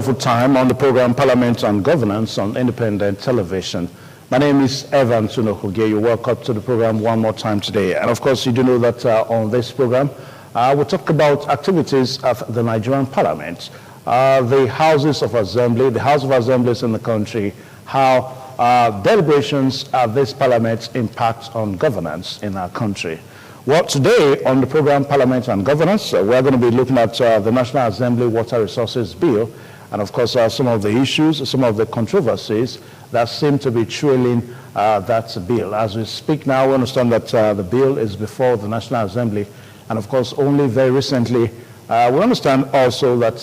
Full time on the program Parliament and Governance on Independent Television. My name is Evan Tunokuge. You're welcome to the program one more time today. And of course, you do know that on this program, we'll talk about activities at the Nigerian Parliament, the houses of assembly, the House of Assemblies in the country, how deliberations at this Parliament impact on governance in our country. Well, today on the program Parliament and Governance, we're going to be looking at the National Assembly Water Resources Bill, and of course some of the issues, some of the controversies that seem to be trailing that bill. As we speak now, we understand that the bill is before the National Assembly, and of course only very recently we understand also that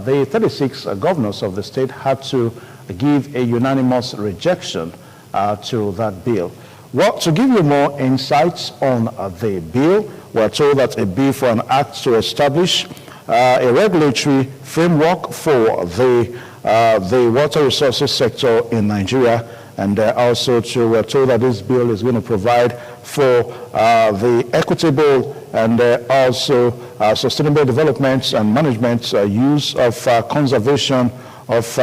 the 36 governors of the state had to give a unanimous rejection to that bill. Well, to give you more insights on the bill, we're told that a bill for an act to establish a regulatory framework for the water resources sector in Nigeria, and also we're told that this bill is going to provide for the equitable and also sustainable development and management use of conservation of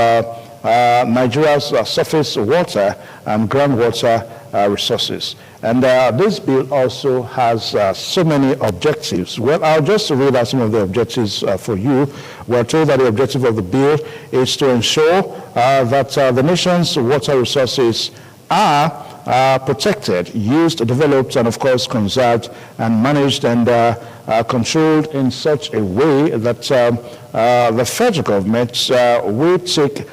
Nigeria's surface water and groundwater resources. And this bill also has so many objectives. Well, I'll just read out some of the objectives for you. We're told that the objective of the bill is to ensure that the nation's water resources are protected, used, developed, and of course conserved and managed and controlled in such a way that the federal government will take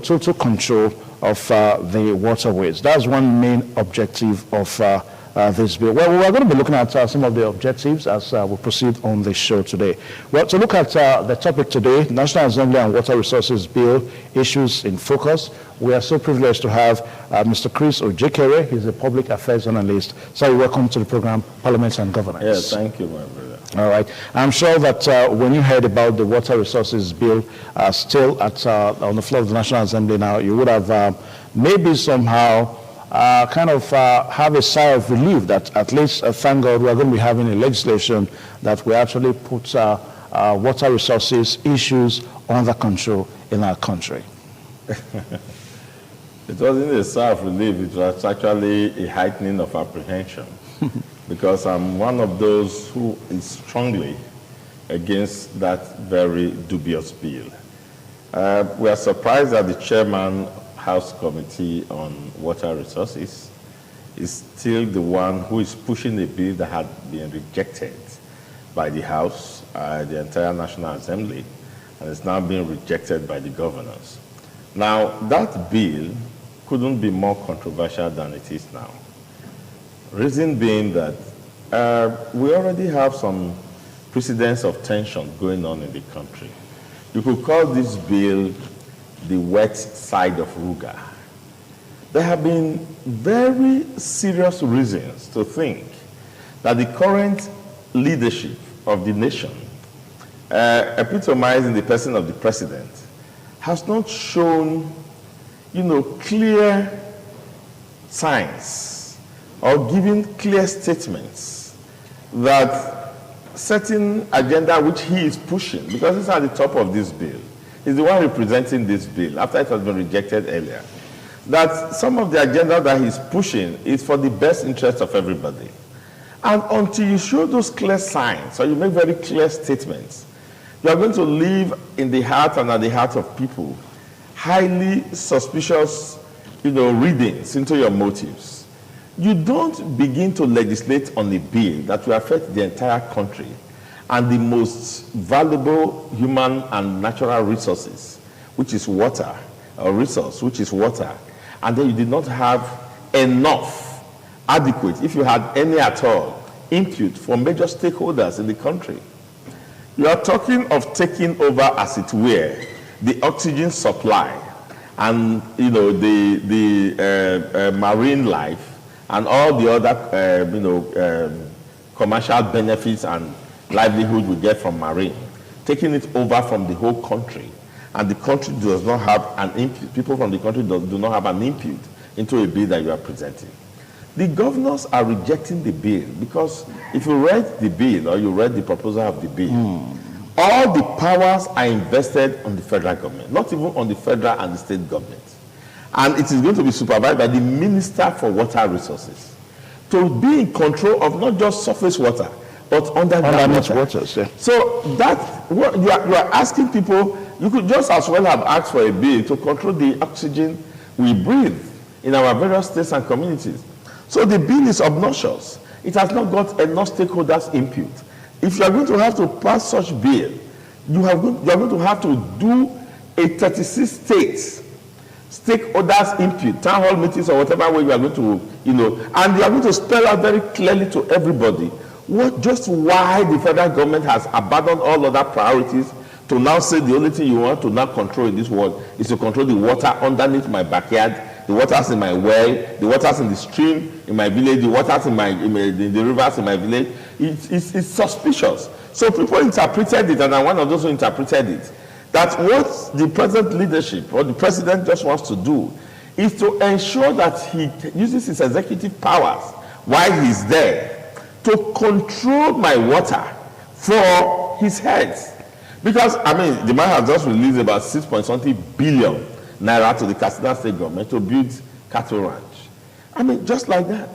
total control of the waterways. That's one main objective of this bill. Well, we're going to be looking at some of the objectives as we proceed on this show today. Well, to look at the topic today, National Assembly and Water Resources Bill, issues in focus, we are so privileged to have Mr. Chris Ojekere. He's a public affairs analyst. So welcome to the program, Parliament and Governance. Yes, thank you, my brother. All right. I'm sure that when you heard about the Water Resources Bill still on the floor of the National Assembly now, you would have maybe somehow have a sigh of relief that at least, thank God, we're going to be having a legislation that will actually put water resources issues under control in our country. It wasn't a sigh of relief, it was actually a heightening of apprehension. Because I'm one of those who is strongly against that very dubious bill. We are surprised that the chairman House Committee on Water Resources is still the one who is pushing a bill that had been rejected by the House, the entire National Assembly, and is now being rejected by the governors. Now, that bill couldn't be more controversial than it is now. Reason being that we already have some precedents of tension going on in the country. You could call this bill the wet side of Ruga. There have been very serious reasons to think that the current leadership of the nation, epitomized in the person of the president, has not shown, clear signs or giving clear statements that certain agenda which he is pushing, because he's at the top of this bill, he's the one representing this bill after it has been rejected earlier, that some of the agenda that he's pushing is for the best interest of everybody. And until you show those clear signs or you make very clear statements, you are going to leave in the heart and at the heart of people highly suspicious readings into your motives. You don't begin to legislate on a bill that will affect the entire country and the most valuable human and natural resources, which is water, or resource, which is water, and then you did not have enough, adequate, if you had any at all, input from major stakeholders in the country. You are talking of taking over, as it were, the oxygen supply and the marine life and all the other commercial benefits and livelihood we get from marine, taking it over from the whole country, and the country does not have an input, people from the country do not have an input into a bill that you are presenting. The governors are rejecting the bill because if you read the bill or you read the proposal of the bill, all the powers are invested on the federal government, not even on the federal and the state government. And it is going to be supervised by the Minister for Water Resources to be in control of not just surface water, but underneath waters. Yeah. So that what you are asking people, you could just as well have asked for a bill to control the oxygen we breathe in our various states and communities. So the bill is obnoxious. It has not got enough stakeholders' input. If you are going to have to pass such bill, you are going to have to do a 36 states stakeholders input, town hall meetings or whatever way you are going to, and you are going to spell out very clearly to everybody just why the federal government has abandoned all other priorities to now say the only thing you want to now control in this world is to control the water underneath my backyard, the waters in my well, the waters in the stream in my village, the waters in the rivers in my village. It's suspicious. So people interpreted it, and I'm one of those who interpreted it, that what the present leadership or the president just wants to do is to ensure that he uses his executive powers while he's there to control my water for his heads. Because, the man has just released about 6.something billion naira to the Katsina state government to build cattle ranch. Just like that.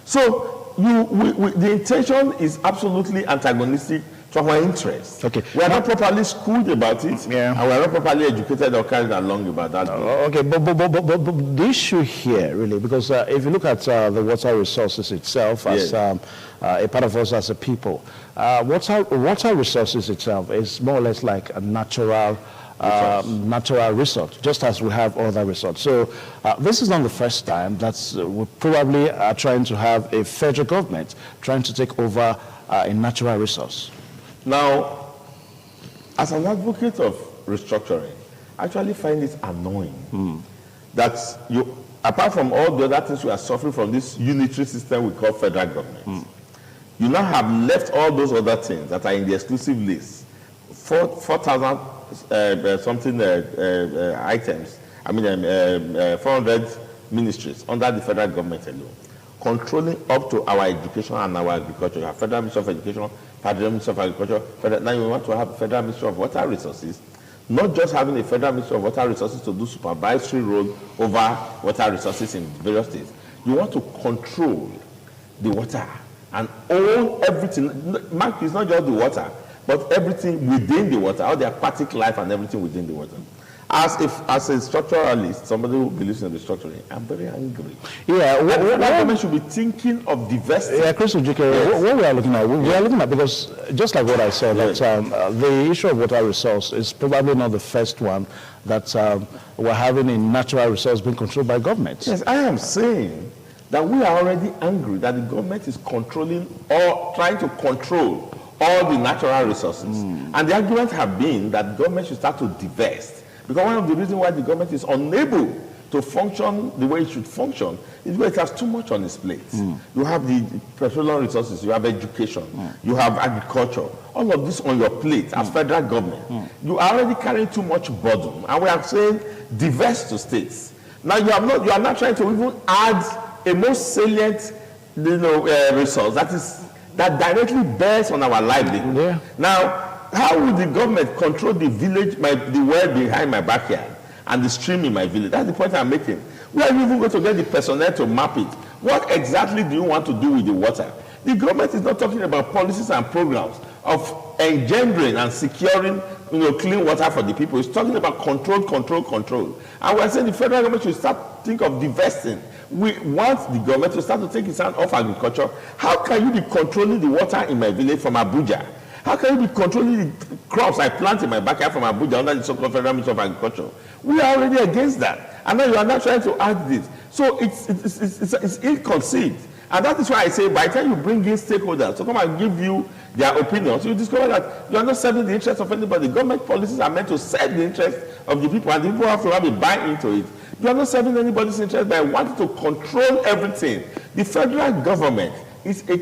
So the intention is absolutely antagonistic to our interests. Okay. We are not properly schooled about it, yeah, and we are not properly educated or carried along about that. Okay, but the issue here, really, because if you look at the water resources itself as a part of us as a people, water resources itself is more or less like a natural resource, just as we have other resources. So this is not the first time that we probably are trying to have a federal government trying to take over a natural resource. Now, as an advocate of restructuring, I actually find it annoying that apart from all the other things we are suffering from this unitary system we call federal government, you now have left all those other things that are in the exclusive list, 4,000 something items, 400 ministries under the federal government alone, controlling up to our education and our agriculture. You have Federal Ministry of Education, Federal Ministry of Agriculture. Now you want to have Federal Ministry of Water Resources, not just having a Federal Ministry of Water Resources to do supervisory role over water resources in various states. You want to control the water and own everything. Mark, it's not just the water, but everything within the water, all the aquatic life and everything within the water. As a structuralist, somebody who believes in restructuring, I'm very angry. Yeah, what government should be thinking of divesting. Yeah, Chris Ojike, yes. What we are looking at, we are looking at, because just like what I said, yes, that the issue of water resource is probably not the first one that we're having a natural resource being controlled by government. Yes, I am saying that we are already angry that the government is controlling or trying to control all the natural resources. And the argument have been that government should start to divest. Because one of the reasons why the government is unable to function the way it should function is because it has too much on its plate. You have the petroleum resources, you have education, you have agriculture, all of this on your plate as federal government. You are already carrying too much burden. And we are saying divest to states. Now you are not trying to even add a more salient resource that directly bears on our livelihood. Yeah. Now, how will the government control the village, the well behind my backyard and the stream in my village? That's the point I'm making. Where are you even going to get the personnel to map it? What exactly do you want to do with the water? The government is not talking about policies and programs of engendering and securing clean water for the people. It's talking about control. And we're saying the federal government should start think of divesting. We want the government to start to take its hand off agriculture. How can you be controlling the water in my village from Abuja? How can you be controlling the crops I plant in my backyard from Abuja under the so-called Federal Ministry of Agriculture? We are already against that. And now you are not trying to add this. So it's ill-conceived. And that is why I say by the time you bring in stakeholders to come and give you their opinions, you discover that you are not serving the interests of anybody. Government policies are meant to serve the interests of the people, and the people have to have a buy into it. You are not serving anybody's interest by wanting to control everything. The federal government is a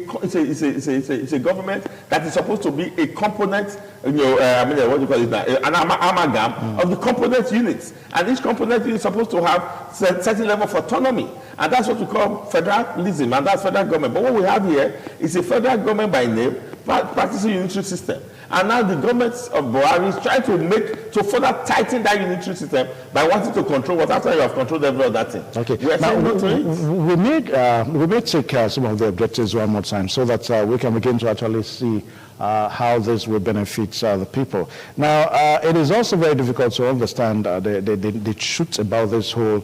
government that is supposed to be a component, what do you call it now, an amalgam of the component units. And each component unit is supposed to have certain level of autonomy. And that's what we call federalism, and that's federal government. But what we have here is a federal government by name, practicing unitary system. And now the government of Buhari is trying to further tighten that unitary system by wanting to control what after you have controlled every other thing. Okay. We are saying no to it. We may take some of the objectives one more time so that we can begin to actually see how this will benefit the people. Now, it is also very difficult to understand the truth about this whole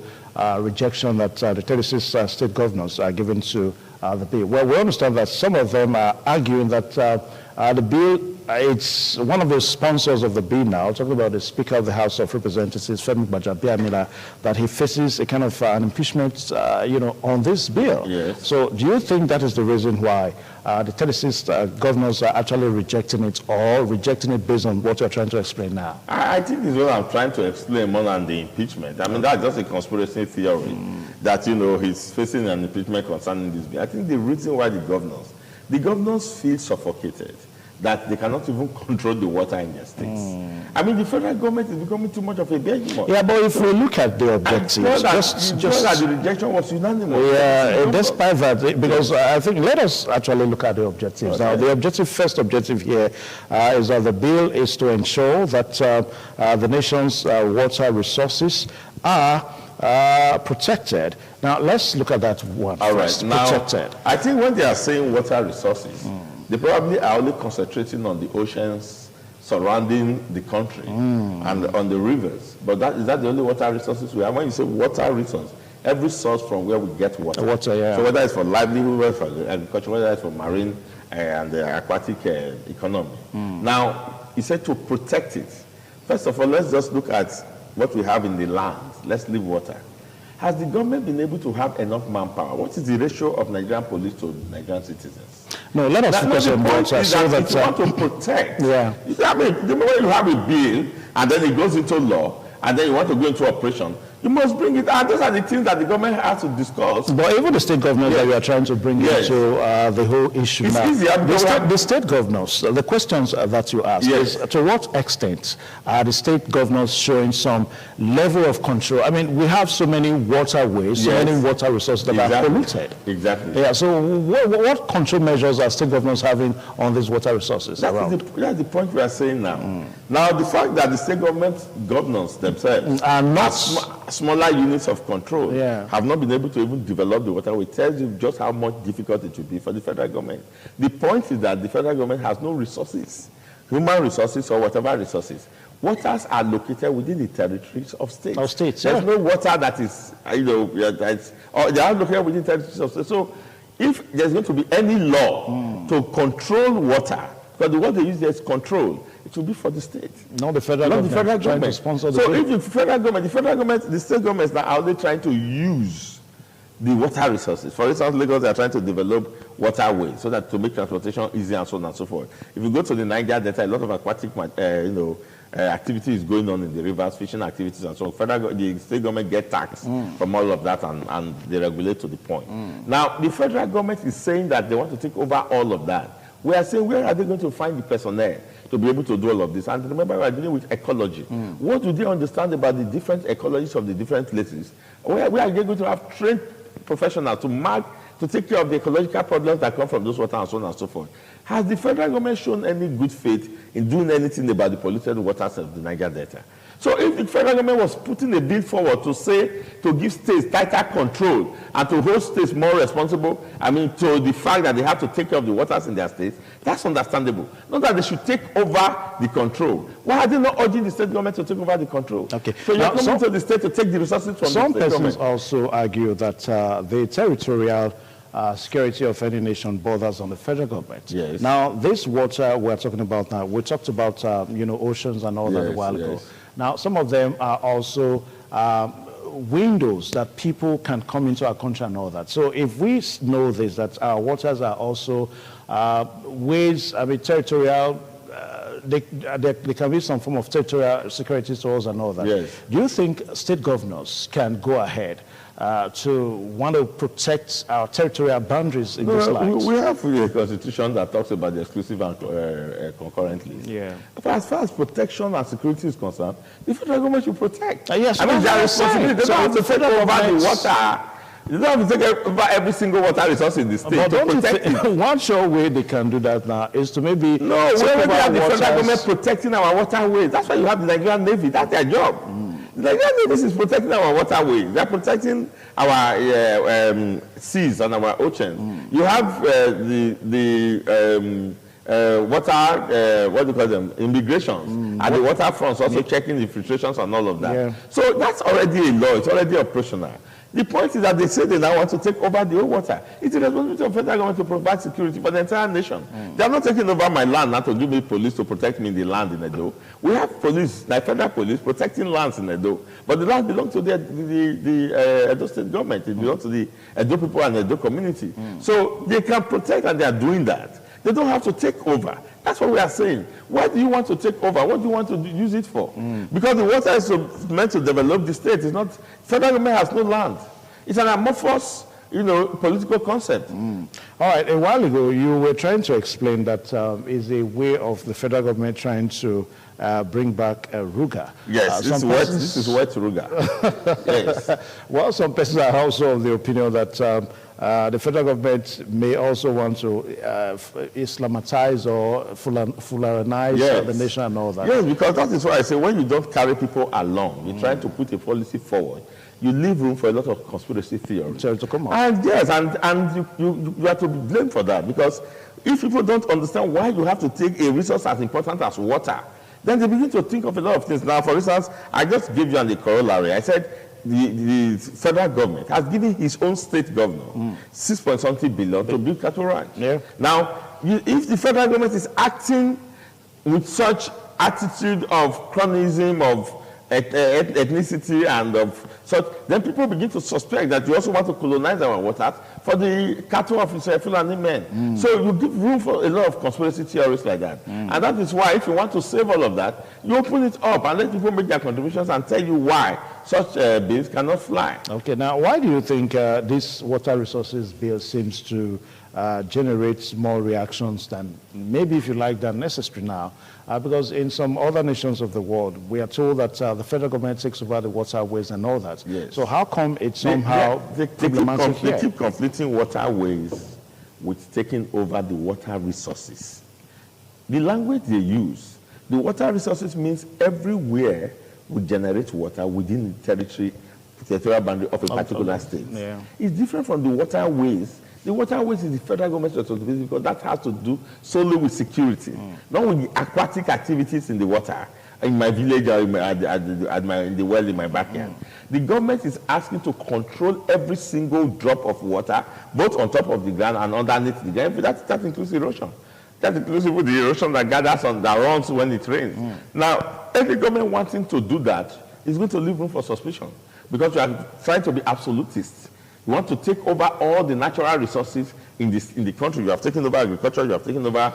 rejection that the 36 state governors are given to the bill. Well, we understand that some of them are arguing that the bill, it's one of the sponsors of the bill now, talking about the Speaker of the House of Representatives, Femi Gbajabiamila, that he faces a kind of an impeachment, on this bill. Yes. So do you think that is the reason why the 36 governors are actually rejecting it, or rejecting it based on what you're trying to explain now? I think it's what I'm trying to explain more than the impeachment. I mean, that's just a conspiracy theory that, he's facing an impeachment concerning this bill. I think the reason why the governors feel suffocated, that they cannot even control the water in their states. I mean, the federal government is becoming too much of a behemoth. Yeah, but if we look at the objectives, just that the rejection was unanimous. Yeah, despite that, because I think let us actually look at the objectives. Now, the first objective here is that the bill is to ensure that the nation's water resources are protected. Now, let's look at that one first. Now, protected. I think when they are saying water resources, they probably are only concentrating on the oceans surrounding the country and on the rivers. But is that the only water resources we have? When you say water resources, every source from where we get water. Yeah. So whether it's for livelihood, whether it's for agriculture, whether it's for marine and aquatic economy. Now, he said to protect it. First of all, let's just look at what we have in the land. Let's leave water. Has the government been able to have enough manpower? What is the ratio of Nigerian police to Nigerian citizens? No, let us focus on water. So that if you want to protect, I mean, the moment you have a bill and then it goes into law and then you want to go into operation, you must bring it out. Those are the things that the government has to discuss. But even the state governors that we are trying to bring into the whole issue it's now. Easier the state governors, the questions that you ask is to what extent are the state governors showing some level of control? I mean, we have so many waterways, so many water resources that are polluted. Exactly. Yeah, so what control measures are state governors having on these water resources that's the point we are saying now. Now, the fact that the state governors themselves are not smaller units of control have not been able to even develop the waterway tells you just how much difficult it will be for the federal government. The point is that the federal government has no resources, human resources or whatever resources. Waters are located within the territories of states. There's no water that is, or they are located within territories of states. So if there's going to be any law to control water, because the word they use there is control, it will be for the state. Not the federal government. Trying to sponsor the so if the federal government, the state governments now are only trying to use the water resources. For instance, Lagos, they are trying to develop waterways so that to make transportation easy and so on and so forth. If you go to the Niger Delta, a lot of aquatic, activity is going on in the rivers, fishing activities and so on. The state government get tax from all of that and they regulate to the point. Now, the federal government is saying that they want to take over all of that. We are saying, where are they going to find the personnel to be able to do all of this? And remember, we are dealing with ecology. What do they understand about the different ecologies of the different places? Where are they going to have trained professionals to take care of the ecological problems that come from those water and so on and so forth? Has the federal government shown any good faith in doing anything about the polluted waters of the Niger Delta? So if the federal government was putting a bill forward to give states tighter control and to hold states more responsible, to the fact that they have to take care of the waters in their states, that's understandable. Not that they should take over the control. Why are they not urging the state government to take over the control? Okay. So you're coming to the state to take the resources from the state government. Some persons also argue that the territorial security of any nation borders on the federal government. Yes. Now, this water we're talking about now, we talked about, oceans and all that a while ago. Now, some of them are also windows that people can come into our country and all that. So if we know this, that our waters are also ways, territorial, there can be some form of territorial security to us and all that. Yes. Do you think state governors can go ahead to want to protect our territorial boundaries in this light? We have a constitution that talks about the exclusive and concurrently. Yeah. But as far as protection and security is concerned, the federal government should protect. Yes, their responsibility. They don't have to take over the water. You don't have to take over every single water resource in the state But to don't you protect think it. one sure way they can do that now is to maybe No, we take already over have the federal waters. government protecting our waterways. That's why you have the Nigerian Navy. That's their job. The Nigerian Navy is protecting our waterways. They're protecting our seas and our oceans. You have water, what do you call them, immigrations, and the waterfronts also checking the filtrations and all of that. Yeah. So that's already a law. It's already operational. The point is that they say they now want to take over the whole water. It's the responsibility of the federal government to provide security for the entire nation. They are not taking over my land now to give me police to protect me in the land in Edo. We have police, like federal police, protecting lands in Edo. But the land belongs to the Edo state government. It belongs to the Edo people and the Edo community. So they can protect, and they are doing that. They don't have to take over. That's what we are saying. Why do you want to take over? What do you want to use it for? Because the water is meant to develop the state. It's not, federal government has no land. It's an amorphous, political concept. All right, a while ago, you were trying to explain that is a way of the federal government trying to bring back Ruga. Yes, this is wet Ruga. Yes. Well, some persons are also of the opinion that the federal government may also want to Islamatize or Fulanize the nation and all that. Yes, because that is why I say when you don't carry people along, you're trying to put a policy forward, you leave room for a lot of conspiracy theories. To come out. And yes, and you have to be blamed for that, because if people don't understand why you have to take a resource as important as water, then they begin to think of a lot of things. Now, for instance, I just gave you the corollary. I said the federal government has given his own state governor 6.something billion to build cattle ranch. Yeah. Now, if the federal government is acting with such attitude of cronyism, of ethnicity, and of such, then people begin to suspect that you also want to colonize our waters for the cattle of Fulani men. So you give room for a lot of conspiracy theories like that. And that is why, if you want to save all of that, you open it up and let people make their contributions and tell you why such bills cannot fly. Okay, now why do you think this water resources bill seems to generate more reactions than maybe, if you like, than necessary now? Because in some other nations of the world, we are told that the federal government takes over the waterways and all that. Yes. So how come it's somehow problematic here? They keep conflicting waterways with taking over the water resources. The language they use, the water resources means everywhere we generate water within the territorial boundary of a particular state. Yeah. It's different from the waterways. The waterways is the federal government's responsibility, because that has to do solely with security, not with the aquatic activities in the water, in my village or in the well in my backyard. The government is asking to control every single drop of water, both on top of the ground and underneath the ground. That includes erosion. That includes the erosion that gathers on that runs when it rains. Now, every government wanting to do that is going to leave room for suspicion, because you are trying to be absolutist. You want to take over all the natural resources in the country. You have taken over agriculture, you have taken over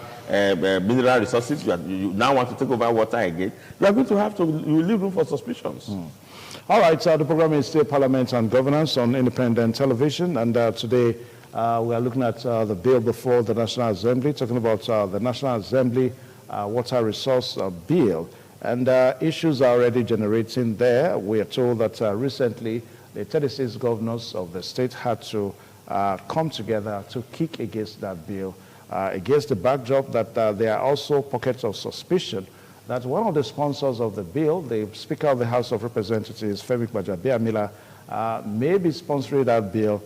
mineral resources, you now want to take over water again. You are going to have to leave room for suspicions. All right, so the program is still Parliament and Governance on independent television, and today we are looking at the bill before the National Assembly, talking about the National Assembly Water Resource Bill. And issues are already generating there. We are told that recently the 36 governors of the state had to come together to kick against that bill, against the backdrop that there are also pockets of suspicion that one of the sponsors of the bill, the Speaker of the House of Representatives, Femi Gbajabiamila, may be sponsoring that bill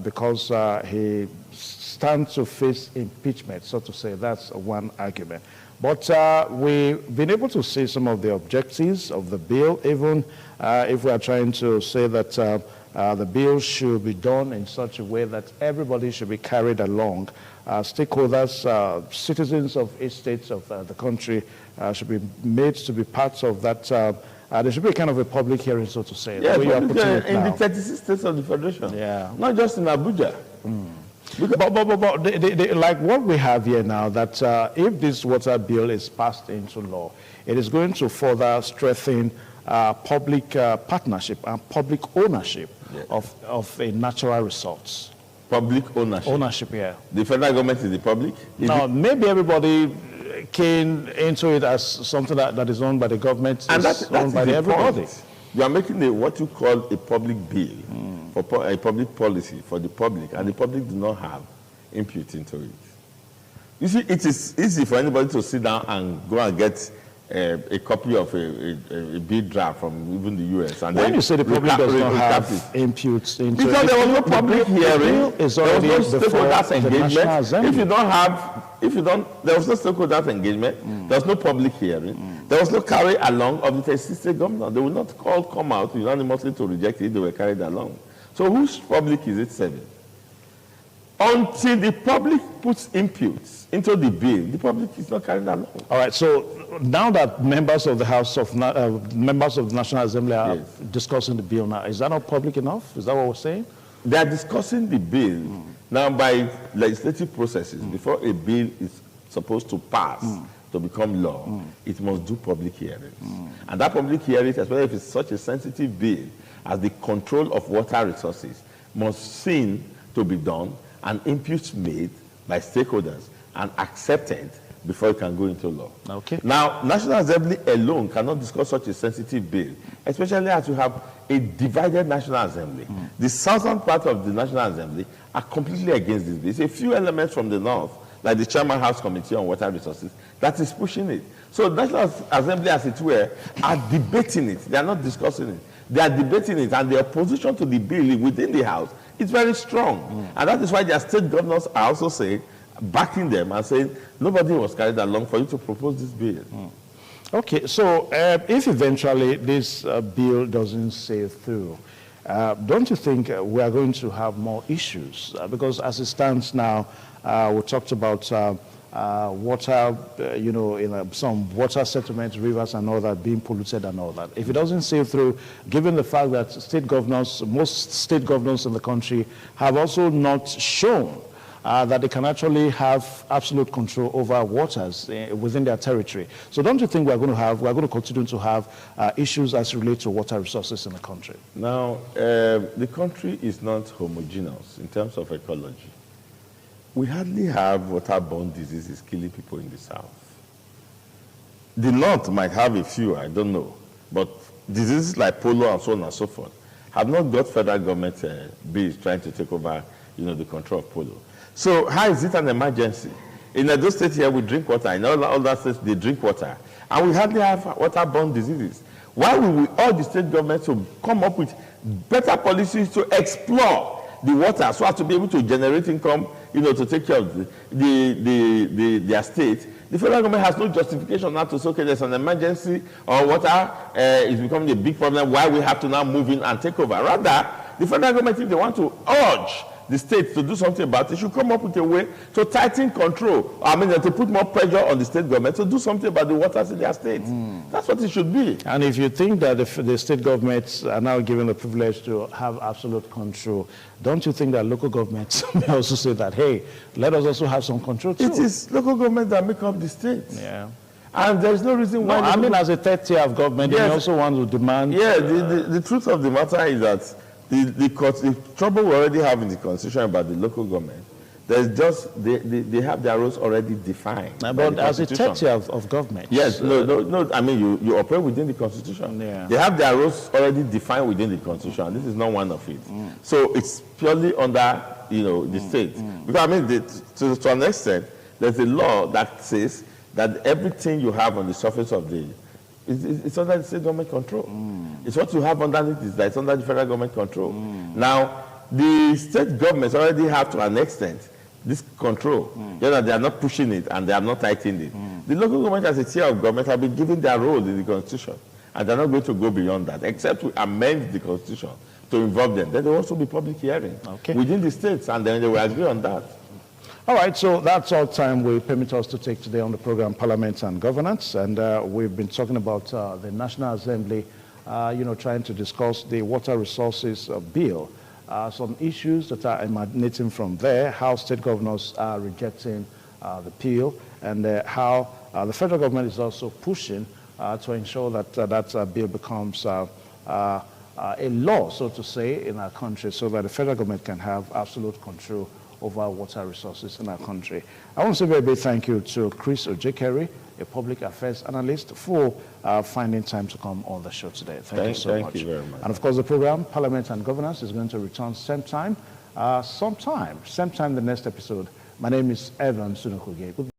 because he stands to face impeachment, so to say. That's one argument. But we've been able to see some of the objectives of the bill, even if we are trying to say that the bill should be done in such a way that everybody should be carried along. Stakeholders, citizens of each state of the country should be made to be parts of that. There should be kind of a public hearing, so to say. Yeah, in the 36 states of the Federation. Yeah. Not just in Abuja. But like what we have here now, that if this water bill is passed into law, it is going to further strengthen public partnership and public ownership of a natural resource. Public ownership? Ownership, yeah. The federal government is the public? No, maybe everybody came into it as something that is owned by the government, and that's owned by everybody. Point. You are making what you call a public bill. for a public policy for the public, and the public do not have input into it. You see, it is easy for anybody to sit down and go and get a copy of a bill draft from even the U.S. And when you say the public does not have inputs into because there was no public hearing, there was no stakeholders engagement. There was no stakeholders engagement. There was no public hearing. There was no carry along of the existing government. They will not come out unanimously to reject it. They were carried along. So whose public is it serving? Until the public puts inputs into the bill, the public is not carried along. All right. So now that members of the members of the National Assembly are discussing the bill now, is that not public enough? Is that what we're saying? They are discussing the bill now by legislative processes. Before a bill is supposed to pass to become law, it must do public hearings. And that public hearing, especially if it's such a sensitive bill as the control of water resources, must seem to be done and inputs made by stakeholders and accepted before it can go into law. Okay. Now, National Assembly alone cannot discuss such a sensitive bill, especially as you have a divided National Assembly. The southern part of the National Assembly are completely against this bill. It's a few elements from the north, like the Chairman House Committee on Water Resources, that is pushing it. So National Assembly, as it were, are debating it. They are not discussing it. They are debating it, and the opposition to the bill within the House is very strong. And that is why their state governors are also saying, backing them and saying, nobody was carried along for you to propose this bill. Okay, so if eventually this bill doesn't sail through, don't you think we are going to have more issues? Because as it stands now, we talked about water, in some water settlements, rivers and all that being polluted and all that. If it doesn't sail through, given the fact that most state governors in the country have also not shown that they can actually have absolute control over waters within their territory. So don't you think we're going to continue to have issues as related to water resources in the country? Now, the country is not homogeneous in terms of ecology. We hardly have waterborne diseases killing people in the south. The north might have a few, I don't know, but diseases like polio and so on and so forth have not got federal government bills trying to take over, the control of polio. So how is it an emergency? In Edo State here, we drink water. In all other states, they drink water. And we hardly have waterborne diseases. Why will we, all the state governments, to come up with better policies to explore the water so as to be able to generate income, to take care of their state? The federal government has no justification now to say, okay, there's an emergency or water is becoming a big problem, why we have to now move in and take over. Rather, the federal government, if they want to urge the states to do something about it, should come up with a way to tighten control. To put more pressure on the state government to do something about the waters in their states. That's what it should be. And if you think that the state governments are now given the privilege to have absolute control, don't you think that local governments may also say that, hey, let us also have some control too? It is local government that make up the states. Yeah. And there's no reason why... as a third tier of government, they also want to demand... Yeah, the truth of the matter is that the trouble we already have in the Constitution about the local government, there's just, they have their roles already defined. But as a third tier of government. Yes, no, you operate within the Constitution. Yeah. They have their roles already defined within the Constitution, and this is not one of it. So it's purely under, the state. Because to an extent, there's a law that says that everything you have on the surface of the it's under the state government control. It's what you have underneath is that it's under the federal government control. Now, the state governments already have to an extent this control. They are not pushing it and they are not tightening it. The local government as a tier of government have been given their role in the Constitution, and they're not going to go beyond that, except we amend the Constitution to involve them. Then there will also be public hearing within the states, and then they will agree on that. All right, so that's all time we permit us to take today on the program Parliament and Governance, and we've been talking about the National Assembly, trying to discuss the water resources bill, some issues that are emanating from there, how state governors are rejecting the bill, and how the federal government is also pushing to ensure that that bill becomes a law, so to say, in our country, so that the federal government can have absolute control of our water resources in our country. I want to say a very big thank you to Chris Ojekere, a public affairs analyst, for finding time to come on the show today. Thank you so much. Thank you very much. And of course, the program, Parliament and Governance, is going to return same time the next episode. My name is Evan Sunokoge.